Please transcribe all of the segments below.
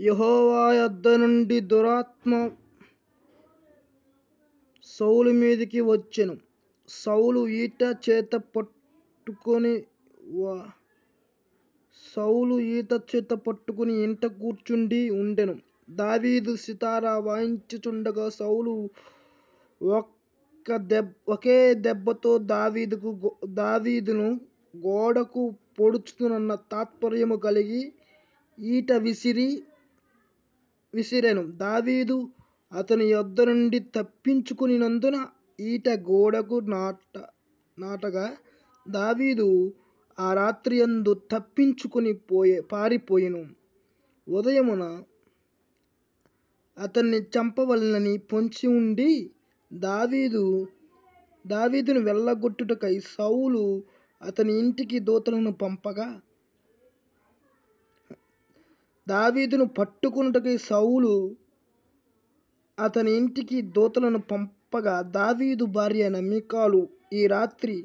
యెహోవా యొద్ద నుండి దురాత్మ సౌలు మీదికి వచ్చెను. సౌలు ఈట చేత పట్టుకుని ఇంట కూర్చుండి ఉండెను. దావీదు సితారా వాయించుచుండగా సౌలు ఒకే దెబ్బతో దావీదును గోడకు పొడుచునన్న తాత్పర్యము కలిగి ఈట విసిరెను. దావీదు అతని యొద్ద నుండి తప్పించుకునినందున ఈట గోడకు నాటగా దావీదు ఆ రాత్రియందు తప్పించుకుని పారిపోయెను. ఉదయమున అతన్ని చంపవలెనని పొంచి ఉండి దావీదును వెళ్ళగొట్టుటకై సౌలు అతని ఇంటికి దూతలను పంపగా దావీదును పట్టుకొనుటకై సౌలు అతని ఇంటికి దూతలను పంపగా దావీదు భార్య అయిన మీకాలు, ఈ రాత్రి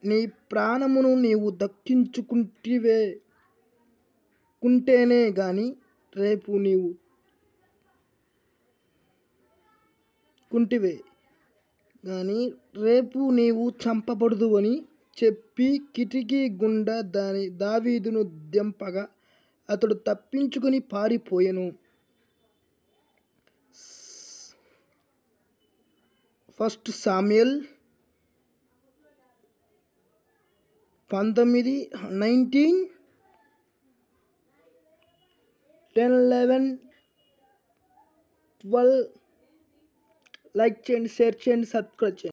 నీ ప్రాణమును నీవు దక్కించుకుంటేనే గాని రేపు నీవు చంపబడుదువని చెప్పి కిటికీ గుండా దావీదును దింపగా అతడు తప్పించుకుని పారిపోయెను. 1 సామ్యూయల్ 19:19, 10:11, 12. లైక్ చేయండి, షేర్ చేయండి, సబ్స్క్రైబ్ చేయండి.